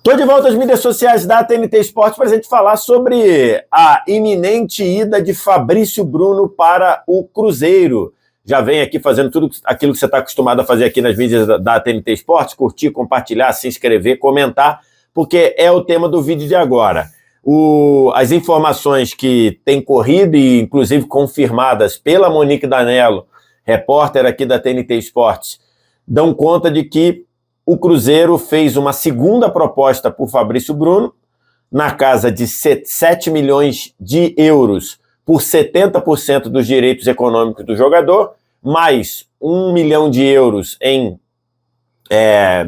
Tô de volta às mídias sociais da TNT Esportes para a gente falar sobre a iminente ida de Fabrício Bruno para o Cruzeiro. Já vem aqui fazendo tudo aquilo que você está acostumado a fazer aqui nas mídias da TNT Esportes, curtir, compartilhar, se inscrever, comentar, porque é o tema do vídeo de agora. As informações que têm corrido e inclusive confirmadas pela Monique Danello, repórter aqui da TNT Esportes, dão conta de que o Cruzeiro fez uma segunda proposta por Fabrício Bruno, na casa de 7 milhões de euros por 70% dos direitos econômicos do jogador, mais 1 milhão de euros em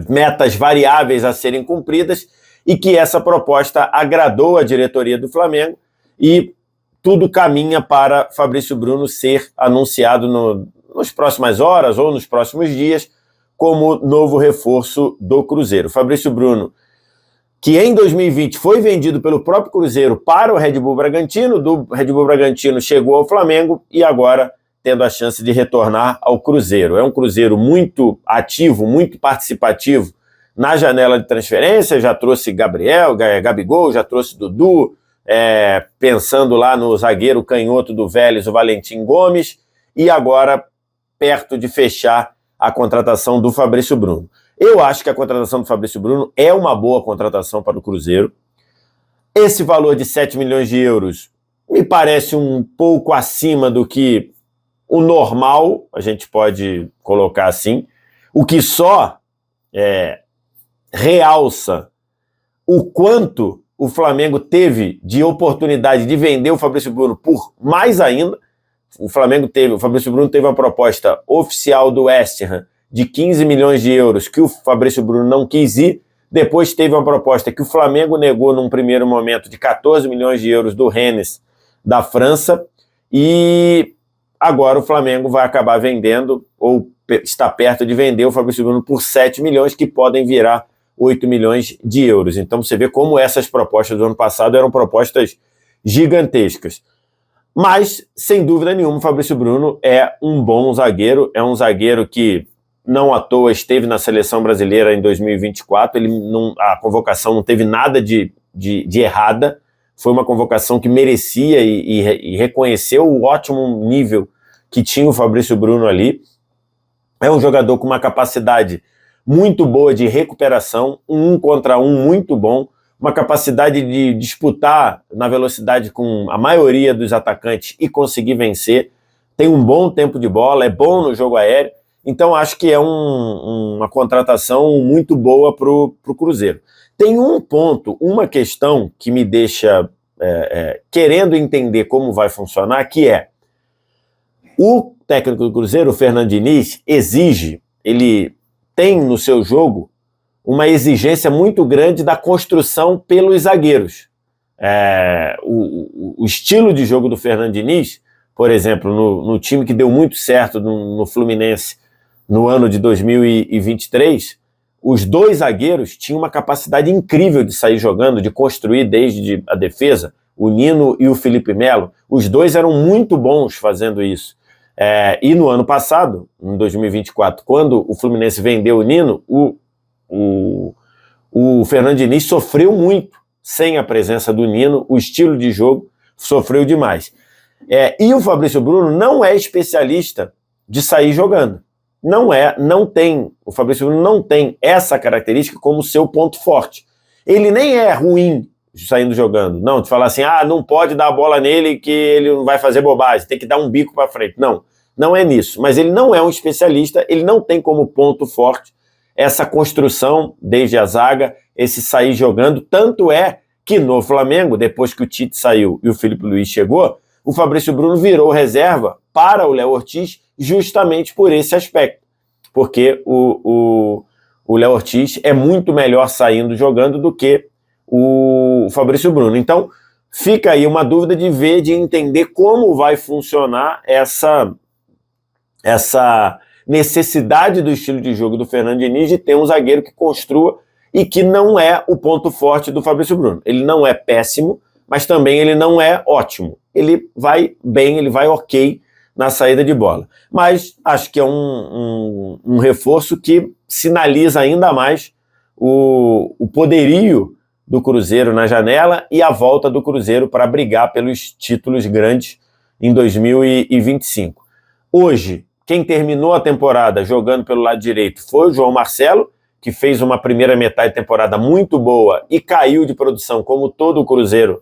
metas variáveis a serem cumpridas, e que essa proposta agradou a diretoria do Flamengo e tudo caminha para Fabrício Bruno ser anunciado nas próximas horas ou nos próximos dias como novo reforço do Cruzeiro. Fabrício Bruno, que em 2020 foi vendido pelo próprio Cruzeiro para o Red Bull Bragantino, do Red Bull Bragantino chegou ao Flamengo e agora tendo a chance de retornar ao Cruzeiro. É um Cruzeiro muito ativo, muito participativo na janela de transferência, já trouxe Gabigol, já trouxe Dudu, pensando lá no zagueiro canhoto do Vélez, o Valentim Gomes, e agora perto de fechar a contratação do Fabrício Bruno. Eu acho que a contratação do Fabrício Bruno é uma boa contratação para o Cruzeiro. Esse valor de 7 milhões de euros me parece um pouco acima do que o normal, a gente pode colocar assim, o que só realça o quanto o Flamengo teve de oportunidade de vender o Fabrício Bruno por mais ainda. O Fabrício Bruno teve uma proposta oficial do West Ham de 15 milhões de euros que o Fabrício Bruno não quis ir. Depois teve uma proposta que o Flamengo negou num primeiro momento de 14 milhões de euros do Rennes da França. E agora o Flamengo vai acabar vendendo, ou está perto de vender o Fabrício Bruno por 7 milhões, que podem virar 8 milhões de euros. Então você vê como essas propostas do ano passado eram propostas gigantescas. Mas, sem dúvida nenhuma, o Fabrício Bruno é um bom zagueiro, é um zagueiro que não à toa esteve na seleção brasileira em 2024, a convocação não teve nada de errada, foi uma convocação que merecia e reconheceu o ótimo nível que tinha o Fabrício Bruno ali. É um jogador com uma capacidade muito boa de recuperação, um contra um muito bom, uma capacidade de disputar na velocidade com a maioria dos atacantes e conseguir vencer, tem um bom tempo de bola, é bom no jogo aéreo, então acho que é uma contratação muito boa para o Cruzeiro. Tem um ponto, uma questão que me deixa querendo entender como vai funcionar, que é o técnico do Cruzeiro, o Fernando Diniz, ele tem no seu jogo uma exigência muito grande da construção pelos zagueiros. O estilo de jogo do Fernando Diniz, por exemplo, no time que deu muito certo no Fluminense no ano de 2023, os dois zagueiros tinham uma capacidade incrível de sair jogando, de construir desde a defesa, o Nino e o Felipe Melo. Os dois eram muito bons fazendo isso. E no ano passado, em 2024, quando o Fluminense vendeu o Nino, o Fernando Diniz sofreu muito sem a presença do Nino, o estilo de jogo sofreu demais. E o Fabrício Bruno não é especialista de sair jogando. O Fabrício Bruno não tem essa característica como seu ponto forte. Ele nem é ruim saindo jogando. Não, de falar assim, não pode dar a bola nele que ele não vai fazer bobagem, tem que dar um bico para frente. Não é nisso. Mas ele não é um especialista, ele não tem como ponto forte essa construção desde a zaga, esse sair jogando. Tanto é que no Flamengo, depois que o Tite saiu e o Felipe Luiz chegou, o Fabrício Bruno virou reserva para o Léo Ortiz justamente por esse aspecto. Porque o Léo Ortiz é muito melhor saindo jogando do que o Fabrício Bruno. Então, fica aí uma dúvida de entender como vai funcionar essa necessidade do estilo de jogo do Fernando Diniz de ter um zagueiro que construa e que não é o ponto forte do Fabrício Bruno. Ele não é péssimo, mas também ele não é ótimo. Ele vai bem, ele vai ok na saída de bola. Mas acho que é um reforço que sinaliza ainda mais o poderio do Cruzeiro na janela e a volta do Cruzeiro para brigar pelos títulos grandes em 2025. Hoje, quem terminou a temporada jogando pelo lado direito foi o João Marcelo, que fez uma primeira metade de temporada muito boa e caiu de produção, como todo o Cruzeiro,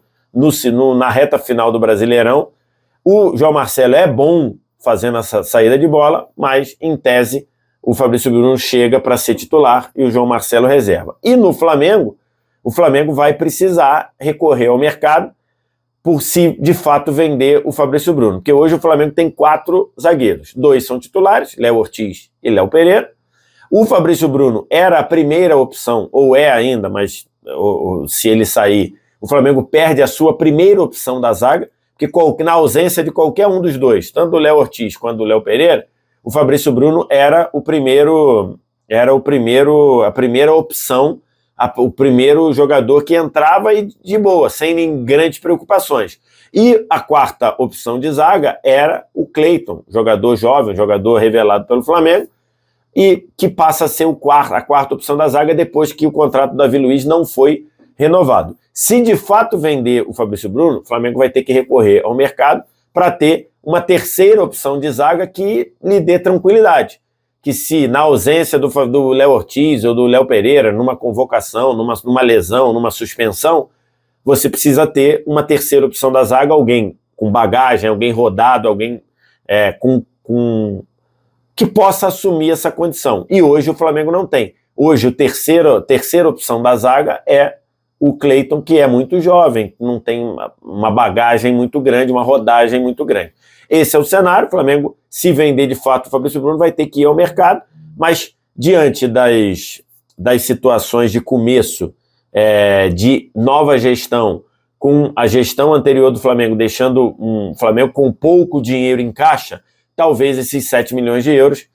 na reta final do Brasileirão. O João Marcelo é bom fazendo essa saída de bola, mas, em tese, o Fabrício Bruno chega para ser titular e o João Marcelo reserva. E no Flamengo, o Flamengo vai precisar recorrer ao mercado por se, de fato, vender o Fabrício Bruno, porque hoje o Flamengo tem 4 zagueiros. 2 são titulares, Léo Ortiz e Léo Pereira. O Fabrício Bruno era a primeira opção, ou é ainda, mas se ele sair, o Flamengo perde a sua primeira opção da zaga, porque na ausência de qualquer um dos dois, tanto do Léo Ortiz quanto do Léo Pereira, o Fabrício Bruno era a primeira opção, o primeiro jogador que entrava e de boa, sem grandes preocupações. E a quarta opção de zaga era o Cleiton, jogador jovem, jogador revelado pelo Flamengo, e que passa a ser a quarta opção da zaga depois que o contrato do Davi Luiz não foi renovado. Se de fato vender o Fabrício Bruno, o Flamengo vai ter que recorrer ao mercado para ter uma terceira opção de zaga que lhe dê tranquilidade. Que se na ausência do Léo Ortiz ou do Léo Pereira, numa convocação, numa lesão, numa suspensão, você precisa ter uma terceira opção da zaga, alguém com bagagem, alguém rodado, alguém que possa assumir essa condição. E hoje o Flamengo não tem. Hoje a terceira opção da zaga é o Cleiton, que é muito jovem, não tem uma bagagem muito grande, uma rodagem muito grande. Esse é o cenário. O Flamengo, se vender de fato o Fabrício Bruno, vai ter que ir ao mercado, mas diante das situações de começo de nova gestão, com a gestão anterior do Flamengo, deixando um Flamengo com pouco dinheiro em caixa, talvez esses 7 milhões de euros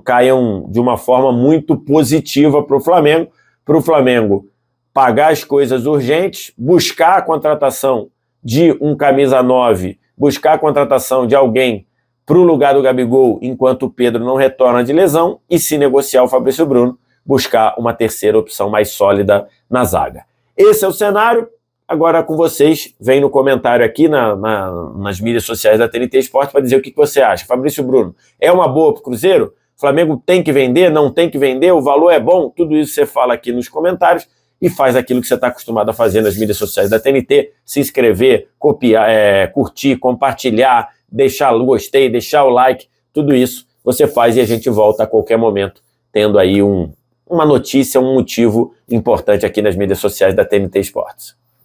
caiam de uma forma muito positiva para o Flamengo pagar as coisas urgentes, buscar a contratação de um camisa 9, buscar a contratação de alguém para o lugar do Gabigol enquanto o Pedro não retorna de lesão e, se negociar o Fabrício Bruno, buscar uma terceira opção mais sólida na zaga. Esse é o cenário. Agora com vocês, vem no comentário aqui nas mídias sociais da TNT Esporte para dizer o que você acha. Fabrício Bruno, é uma boa para o Cruzeiro? O Flamengo tem que vender? Não tem que vender? O valor é bom? Tudo isso você fala aqui nos comentários e faz aquilo que você está acostumado a fazer nas mídias sociais da TNT, se inscrever, copiar, curtir, compartilhar, deixar o gostei, deixar o like, tudo isso você faz e a gente volta a qualquer momento, tendo aí uma notícia, um motivo importante aqui nas mídias sociais da TNT Esportes.